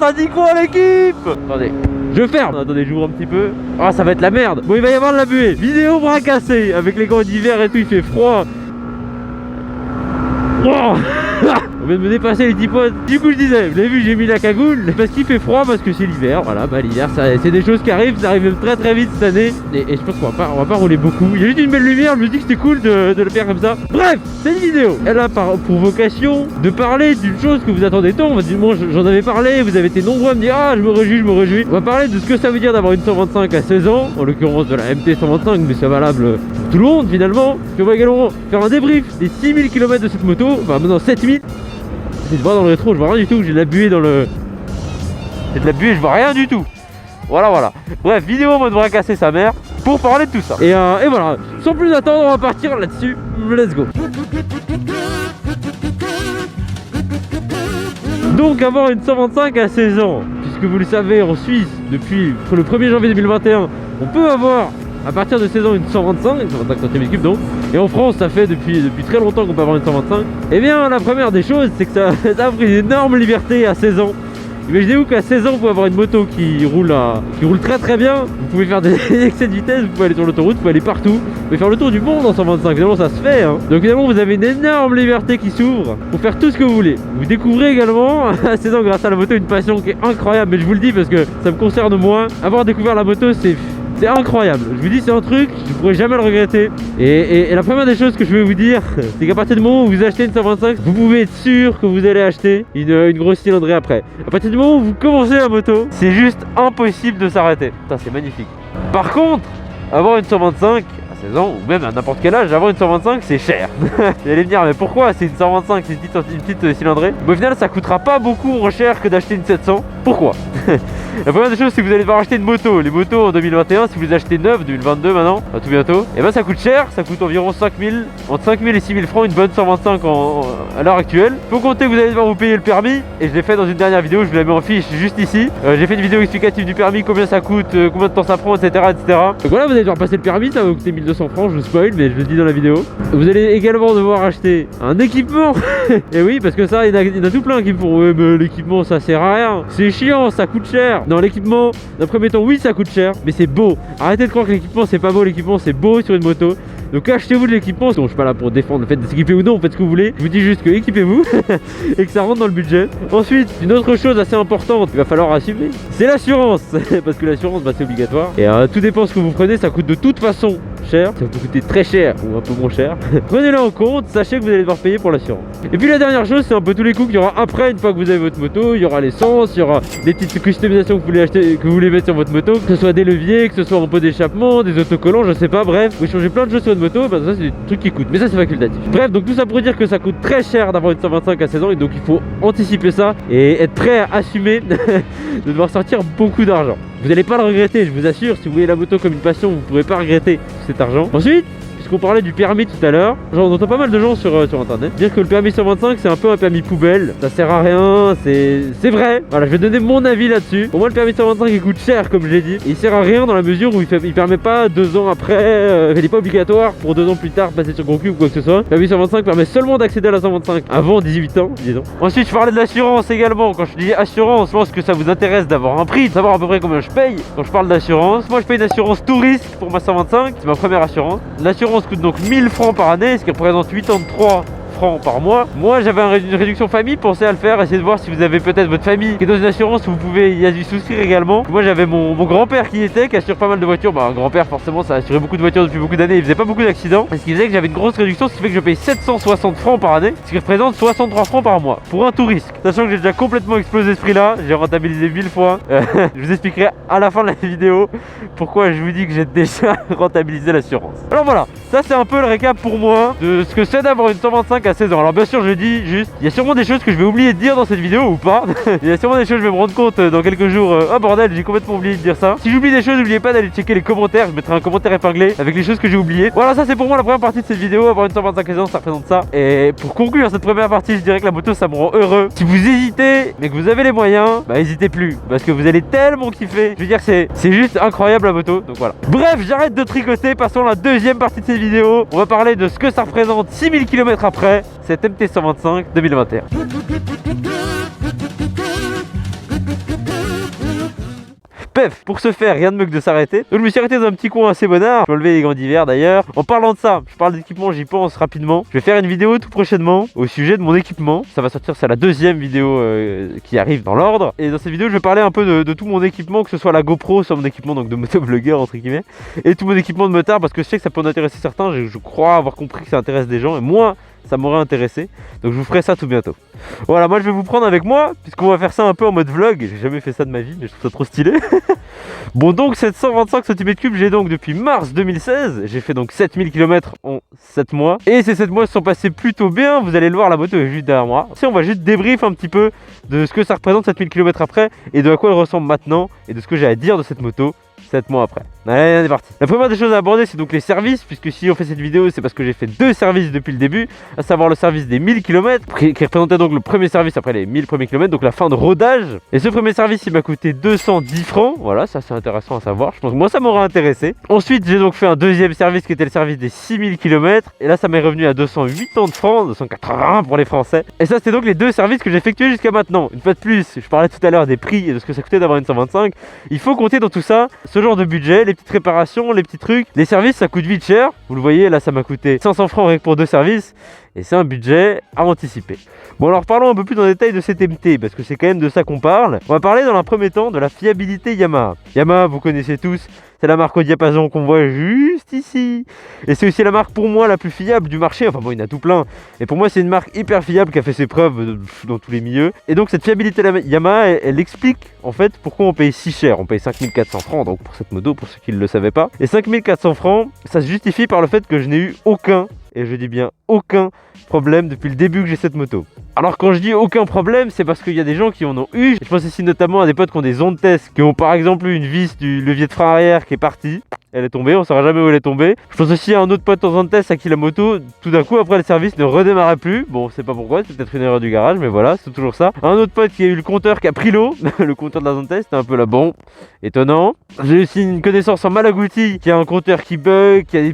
a dit quoi l'équipe? Attendez, je ferme. Attendez, j'ouvre un petit peu. Ah, ça va être la merde. Bon, il va y avoir de la buée. Vidéo bras cassés. Avec les gants d'hiver et tout, il fait froid. Oh on vient de me dépasser les petits potes. Du coup je disais, vous avez vu, j'ai mis la cagoule parce qu'il fait froid, parce que c'est l'hiver. Voilà, bah l'hiver c'est des choses qui arrivent. Ça arrive même très vite cette année. Et je pense qu'on va pas rouler beaucoup. Il y a juste une belle lumière, je me dis que c'était cool de le faire comme ça. Bref, cette vidéo, elle a pour vocation de parler d'une chose que vous attendez tant. On va dire, moi j'en avais parlé, vous avez été nombreux à me dire, ah je me réjouis. On va parler de ce que ça veut dire d'avoir une 125 à 16 ans, en l'occurrence de la MT 125, mais c'est valable pour tout le monde finalement. Puis on va également faire un débrief des 6000 km de cette moto, enfin maintenant 7000. Je vois dans le rétro, je vois rien du tout, j'ai de la buée dans le... J'ai de la buée, je vois rien du tout. Voilà. Bref, vidéo en mode bras cassé sa mère pour parler de tout ça. Et voilà, sans plus attendre, on va partir là-dessus. Let's go. Donc avoir une 125 à 16 ans, puisque vous le savez, en Suisse, depuis le 1er janvier 2021, on peut avoir à partir de 16 ans une 125 cm3 donc. Et en France ça fait depuis très longtemps qu'on peut avoir une 125. Et bien la première des choses c'est que ça a pris une énorme liberté à 16 ans. Imaginez-vous qu'à 16 ans vous pouvez avoir une moto qui roule très bien. Vous pouvez faire des excès de vitesse, vous pouvez aller sur l'autoroute, vous pouvez aller partout. Vous pouvez faire le tour du monde en 125, finalement ça se fait hein. Donc finalement vous avez une énorme liberté qui s'ouvre pour faire tout ce que vous voulez. Vous découvrez également à 16 ans grâce à la moto une passion qui est incroyable. Mais je vous le dis parce que ça me concerne moi. Avoir découvert la moto c'est incroyable, je vous dis c'est un truc, je ne pourrais jamais le regretter. Et la première des choses que je vais vous dire, c'est qu'à partir du moment où vous achetez une 125, vous pouvez être sûr que vous allez acheter une grosse cylindrée après. À partir du moment où vous commencez la moto, c'est juste impossible de s'arrêter. Putain, c'est magnifique. Par contre, avoir une 125 à 16 ans, ou même à n'importe quel âge, avoir une 125 c'est cher. Vous allez me dire, mais pourquoi c'est une 125, c'est une petite cylindrée? Mais au final ça coûtera pas beaucoup moins cher que d'acheter une 700. Pourquoi? La première des choses c'est que vous allez devoir acheter une moto. Les motos en 2021, si vous les achetez neuves, 2022 maintenant, à tout bientôt, et ben ça coûte cher, ça coûte environ 5000, entre 5000 et 6000 francs une bonne 125 à l'heure actuelle. Faut compter que vous allez devoir vous payer le permis, et je l'ai fait dans une dernière vidéo, je vous la mets en fiche juste ici. J'ai fait une vidéo explicative du permis, combien ça coûte, combien de temps ça prend, etc. Donc voilà, vous allez devoir passer le permis, ça va vous coûter 1200 francs, je vous spoil, mais je le dis dans la vidéo. Vous allez également devoir acheter un équipement. Et oui, parce que ça, il y en a tout plein qui me font, ouais mais l'équipement ça sert à rien, c'est chiant, ça coûte cher. Non, l'équipement, d'un premier temps, oui ça coûte cher, mais c'est beau. Arrêtez de croire que l'équipement c'est pas beau, l'équipement c'est beau sur une moto. Donc achetez-vous de l'équipement. Je suis pas là pour défendre le fait de s'équiper ou non, faites ce que vous voulez. Je vous dis juste que équipez-vous et que ça rentre dans le budget. Ensuite, une autre chose assez importante qu'il va falloir assumer, c'est l'assurance. Parce que l'assurance, bah, c'est obligatoire. Et tout dépend ce que vous prenez, ça coûte de toute façon cher. Ça peut coûter très cher ou un peu moins cher. Prenez-le en compte, sachez que vous allez devoir payer pour l'assurance. Et puis la dernière chose, c'est un peu tous les coûts qu'il y aura après, une fois que vous avez votre moto. Il y aura l'essence, il y aura des petites customisations que vous voulez acheter, que vous voulez mettre sur votre moto, que ce soit des leviers, que ce soit un pot d'échappement, des autocollants, je sais pas, bref, vous changez plein de choses sur votre moto, bah ça c'est des trucs qui coûtent, mais ça c'est facultatif. Bref, donc tout ça pour dire que ça coûte très cher d'avoir une 125 à 16 ans, et donc il faut anticiper ça et être prêt à assumer de devoir sortir beaucoup d'argent. Vous n'allez pas le regretter, je vous assure. Si vous voyez la moto comme une passion, vous ne pourrez pas regretter cet argent. Ensuite, puisqu'on parlait du permis tout à l'heure, j'en entends pas mal de gens sur internet dire que le permis 125 c'est un peu un permis poubelle, ça sert à rien, c'est vrai. Voilà, je vais donner mon avis là-dessus. Pour moi le permis 125 il coûte cher comme je l'ai dit, et il sert à rien dans la mesure où il permet pas 2 ans après, il n'est pas obligatoire pour 2 ans plus tard passer sur Concu ou quoi que ce soit. Le permis 125 permet seulement d'accéder à la 125 avant 18 ans, disons. Ensuite je parlais de l'assurance également. Quand je dis assurance, je pense que ça vous intéresse d'avoir un prix, de savoir à peu près combien je paye. Quand je parle d'assurance, moi je paye une assurance tout risque pour ma 125, c'est ma première assurance. L'assurance coûte donc 1000 francs par année, ce qui représente 83 francs par mois. Moi j'avais une réduction famille, pensez à le faire, essayez de voir si vous avez peut-être votre famille qui est dans une assurance où vous pouvez y souscrire également. Moi j'avais mon grand-père qui assure pas mal de voitures. Bah un grand-père forcément ça assurait beaucoup de voitures depuis beaucoup d'années, il faisait pas beaucoup d'accidents, ce qui faisait que j'avais une grosse réduction, ce qui fait que je paye 760 francs par année, ce qui représente 63 francs par mois pour un tout risque. Sachant que j'ai déjà complètement explosé ce prix là, j'ai rentabilisé 1000 fois. Je vous expliquerai à la fin de la vidéo pourquoi je vous dis que j'ai déjà rentabilisé l'assurance. Alors voilà, ça c'est un peu le récap pour moi de ce que c'est d'avoir une 125 à 16 ans. Alors bien sûr je dis juste, il y a sûrement des choses que je vais oublier de dire dans cette vidéo ou pas. Il y a sûrement des choses, je vais me rendre compte dans quelques jours, ah bordel j'ai complètement oublié de dire ça. Si j'oublie des choses, n'oubliez pas d'aller checker les commentaires, je mettrai un commentaire épinglé avec les choses que j'ai oubliées. Voilà, ça c'est pour moi la première partie de cette vidéo. Avoir une 125 à 16 ans ça représente ça. Et pour conclure cette première partie, je dirais que la moto ça me rend heureux. Si vous hésitez mais que vous avez les moyens, bah n'hésitez plus, parce que vous allez tellement kiffer. Je veux dire c'est juste incroyable la moto, donc voilà. Bref, j'arrête de tricoter, passons à la deuxième partie de cette vidéo. On va parler de ce que ça représente 6000 km après cette MT 125 2021. Bref, pour ce faire, rien de mieux que de s'arrêter. Donc je me suis arrêté dans un petit coin assez bonnard. Je vais enlever les gants d'hiver d'ailleurs. En parlant de ça, je parle d'équipement, j'y pense rapidement. Je vais faire une vidéo tout prochainement au sujet de mon équipement. Ça va sortir, c'est la deuxième vidéo qui arrive dans l'ordre. Et dans cette vidéo, je vais parler un peu de tout mon équipement, que ce soit la GoPro, soit mon équipement donc de motovlogueur entre guillemets, et tout mon équipement de motard, parce que je sais que ça peut en intéresser certains. Je crois avoir compris que ça intéresse des gens, et moi, ça m'aurait intéressé. Donc je vous ferai ça tout bientôt. Voilà, moi je vais vous prendre avec moi, puisqu'on va faire ça un peu en mode vlog. J'ai jamais fait ça de ma vie, mais je trouve ça trop stylé. Bon, donc 725 cm3, j'ai donc depuis mars 2016. J'ai fait donc 7000 km en 7 mois. Et ces 7 mois se sont passés plutôt bien. Vous allez le voir, la moto est juste derrière moi. Si on va juste débrief un petit peu de ce que ça représente 7000 km après, et de à quoi elle ressemble maintenant, et de ce que j'ai à dire de cette moto 7 mois après. Allez, on est parti. La première des choses à aborder, c'est donc les services, puisque si on fait cette vidéo, c'est parce que j'ai fait 2 services depuis le début, à savoir le service des 1000 km, qui représentait donc le premier service après les 1000 premiers kilomètres, donc la fin de rodage. Et ce premier service, il m'a coûté 210 francs. Voilà, ça c'est intéressant à savoir. Je pense que moi, ça m'aurait intéressé. Ensuite, j'ai donc fait un deuxième service qui était le service des 6000 km. Et là, ça m'est revenu à 280 francs, 280 pour les Français. Et ça, c'était donc les 2 services que j'ai effectués jusqu'à maintenant. Une fois de plus, je parlais tout à l'heure des prix et de ce que ça coûtait d'avoir une 125. Il faut compter dans tout ça ce genre de budget, les petites réparations, les petits trucs. Les services, ça coûte vite cher. Vous le voyez, là, ça m'a coûté 500 francs rien que pour 2 services. Et c'est un budget à anticiper. Bon, alors parlons un peu plus en détail de cette MT, parce que c'est quand même de ça qu'on parle. On va parler dans un premier temps de la fiabilité Yamaha. Yamaha, vous connaissez tous, c'est la marque au diapason qu'on voit juste ici. Et c'est aussi la marque pour moi la plus fiable du marché. Enfin bon, il y en a tout plein. Et pour moi, c'est une marque hyper fiable qui a fait ses preuves dans tous les milieux. Et donc cette fiabilité Yamaha, elle explique en fait pourquoi on paye si cher. On paye 5400 francs donc pour cette moto, pour ceux qui ne le savaient pas. Et 5400 francs, ça se justifie par le fait que je n'ai eu aucun, et je dis bien aucun problème depuis le début que j'ai cette moto. Alors quand je dis aucun problème, c'est parce qu'il y a des gens qui en ont eu. Je pense ici notamment à des potes qui ont des ondes test, qui ont par exemple eu une vis du levier de frein arrière qui est partie. Elle est tombée, on ne saura jamais où elle est tombée. Je pense aussi à un autre pote en zone test à qui la moto, tout d'un coup après le service, ne redémarrait plus. Bon, c'est pas pourquoi, c'est peut-être une erreur du garage, mais voilà, c'est toujours ça. Un autre pote qui a eu le compteur qui a pris l'eau, le compteur de la zone test, c'était un peu là, bon, étonnant. J'ai aussi une connaissance en Malagouti qui a un compteur qui bug, qui a des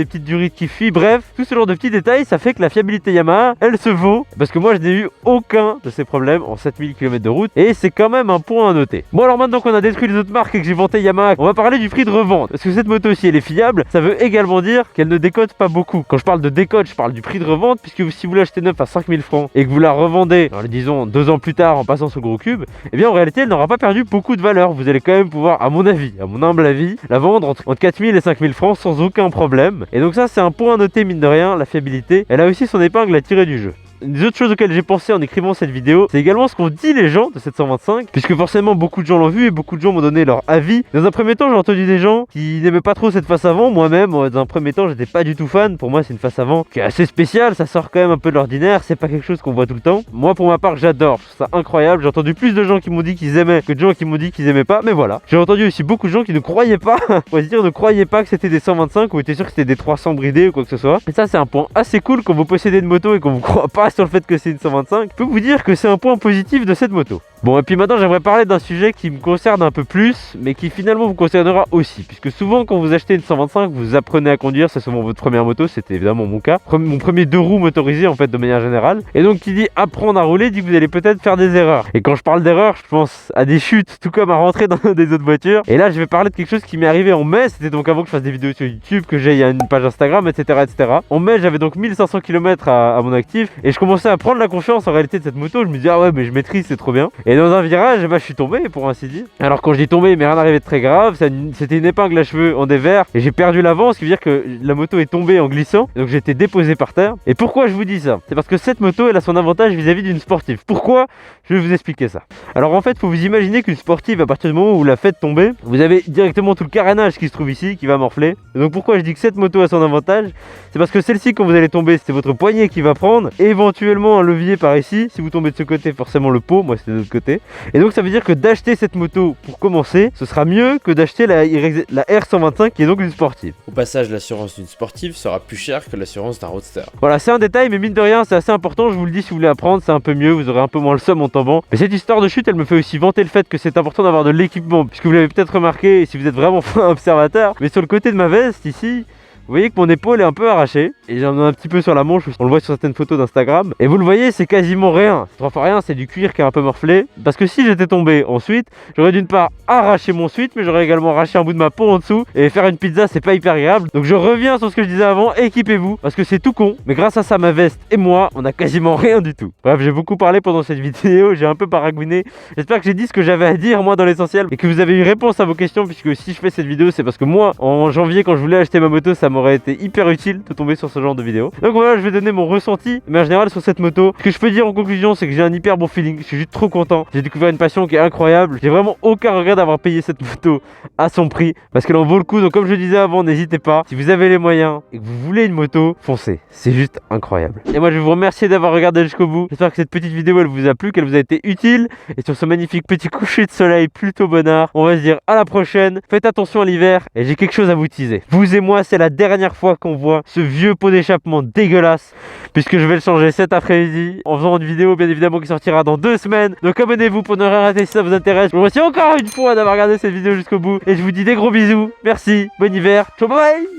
petites durites qui fuient. Bref, tout ce genre de petits détails, ça fait que la fiabilité Yamaha, elle se vaut. Parce que moi, je n'ai eu aucun de ces problèmes en 7000 km de route. Et c'est quand même un point à noter. Bon, alors maintenant qu'on a détruit les autres marques et que j'ai vanté Yamaha, on va parler du prix de revente. Parce que cette moto, si elle est fiable, ça veut également dire qu'elle ne décote pas beaucoup. Quand je parle de décote, je parle du prix de revente, puisque si vous l'achetez neuf à 5000 francs et que vous la revendez, alors, disons 2 ans plus tard en passant sur le gros cube, eh bien en réalité elle n'aura pas perdu beaucoup de valeur. Vous allez quand même pouvoir, à mon avis, à mon humble avis, la vendre entre 4000 et 5000 francs sans aucun problème. Et donc ça c'est un point à noter, mine de rien, la fiabilité, elle a aussi son épingle à tirer du jeu. Une des autres choses auxquelles j'ai pensé en écrivant cette vidéo, c'est également ce qu'ont dit les gens de cette 125, puisque forcément beaucoup de gens l'ont vu et beaucoup de gens m'ont donné leur avis. Dans un premier temps, j'ai entendu des gens qui n'aimaient pas trop cette face avant. Moi-même, dans un premier temps, j'étais pas du tout fan. Pour moi, c'est une face avant qui est assez spéciale, ça sort quand même un peu de l'ordinaire, c'est pas quelque chose qu'on voit tout le temps. Moi, pour ma part, j'adore, je trouve ça incroyable. J'ai entendu plus de gens qui m'ont dit qu'ils aimaient que de gens qui m'ont dit qu'ils aimaient pas, mais voilà. J'ai entendu aussi beaucoup de gens qui ne croyaient pas, on va dire, ne croyaient pas que c'était des 125 ou étaient sûrs que c'était des 300 bridés ou quoi que ce soit. Et ça, c'est un point assez cool quand vous possédez une moto et qu'on vous croit pas sur le fait que c'est une 125, je peux vous dire que c'est un point positif de cette moto. Bon, et puis maintenant j'aimerais parler d'un sujet qui me concerne un peu plus, mais qui finalement vous concernera aussi, puisque souvent quand vous achetez une 125, vous apprenez à conduire, c'est souvent votre première moto, c'était évidemment mon cas, mon premier 2 roues motorisé en fait de manière générale, et donc qui dit apprendre à rouler dit que vous allez peut-être faire des erreurs. Et quand je parle d'erreurs, je pense à des chutes, tout comme à rentrer dans des autres voitures. Et là je vais parler de quelque chose qui m'est arrivé en mai, c'était donc avant que je fasse des vidéos sur YouTube, que j'aille à une page Instagram, etc. etc. En mai j'avais donc 1500 km à mon actif, et je commençais à prendre la confiance en réalité de cette moto, je me disais ah ouais mais je maîtrise, c'est trop bien. Et dans un virage, je suis tombé pour ainsi dire. Alors quand je dis tombé, il m'est rien arrivé de très grave, c'était une épingle à cheveux en dévers et j'ai perdu l'avant, ce qui veut dire que la moto est tombée en glissant, donc j'ai été déposé par terre. Et pourquoi je vous dis ça? C'est parce que cette moto elle a son avantage vis-à-vis d'une sportive. Pourquoi? Je vais vous expliquer ça. Alors en fait, faut vous imaginer qu'une sportive, à partir du moment où vous la faites tomber, vous avez directement tout le carénage qui se trouve ici, qui va morfler. Et donc pourquoi je dis que cette moto a son avantage? C'est parce que celle-ci, quand vous allez tomber, c'est votre poignet qui va prendre, et éventuellement un levier par ici. Si vous tombez de ce côté, forcément le pot, moi c'était de l'autre côté. Et donc ça veut dire que d'acheter cette moto pour commencer, ce sera mieux que d'acheter la R125 qui est donc une sportive. Au passage, l'assurance d'une sportive sera plus chère que l'assurance d'un roadster. Voilà, c'est un détail, mais mine de rien, c'est assez important. Je vous le dis, si vous voulez apprendre, c'est un peu mieux, vous aurez un peu moins le seum en tombant. Mais cette histoire de chute, elle me fait aussi vanter le fait que c'est important d'avoir de l'équipement, puisque vous l'avez peut-être remarqué, si vous êtes vraiment un observateur, mais sur le côté de ma veste ici, vous voyez que mon épaule est un peu arrachée et j'en ai un petit peu sur la manche, on le voit sur certaines photos d'Instagram. Et vous le voyez, c'est quasiment rien, c'est 3 fois rien, c'est du cuir qui est un peu morflé. Parce que si j'étais tombé ensuite, j'aurais d'une part arraché mon sweat, mais j'aurais également arraché un bout de ma peau en dessous. Et faire une pizza, c'est pas hyper agréable. Donc je reviens sur ce que je disais avant, équipez-vous, parce que c'est tout con. Mais grâce à ça, ma veste et moi, on a quasiment rien du tout. Bref, j'ai beaucoup parlé pendant cette vidéo, j'ai un peu paragouiné. J'espère que j'ai dit ce que j'avais à dire moi dans l'essentiel et que vous avez eu réponse à vos questions, puisque si je fais cette vidéo, c'est parce que moi, en janvier, quand je voulais acheter ma moto, ça m'aurait été hyper utile de tomber sur ce genre de vidéo. Donc voilà, je vais donner mon ressenti, mais en général sur cette moto. Ce que je peux dire en conclusion, c'est que j'ai un hyper bon feeling. Je suis juste trop content. J'ai découvert une passion qui est incroyable. J'ai vraiment aucun regret d'avoir payé cette moto à son prix, parce qu'elle en vaut le coup. Donc comme je disais avant, n'hésitez pas. Si vous avez les moyens et que vous voulez une moto, foncez. C'est juste incroyable. Et moi, je vais vous remercier d'avoir regardé jusqu'au bout. J'espère que cette petite vidéo, elle vous a plu, qu'elle vous a été utile. Et sur ce magnifique petit coucher de soleil plutôt bonnard, on va se dire à la prochaine. Faites attention à l'hiver et j'ai quelque chose à vous teaser. Vous et moi, c'est la dernière fois qu'on voit ce vieux pot d'échappement dégueulasse, puisque je vais le changer cet après-midi en faisant une vidéo bien évidemment qui sortira dans 2 semaines. Donc abonnez-vous pour ne rien rater si ça vous intéresse. Je vous remercie encore une fois d'avoir regardé cette vidéo jusqu'au bout et je vous dis des gros bisous. Merci, bon hiver, ciao, bye bye.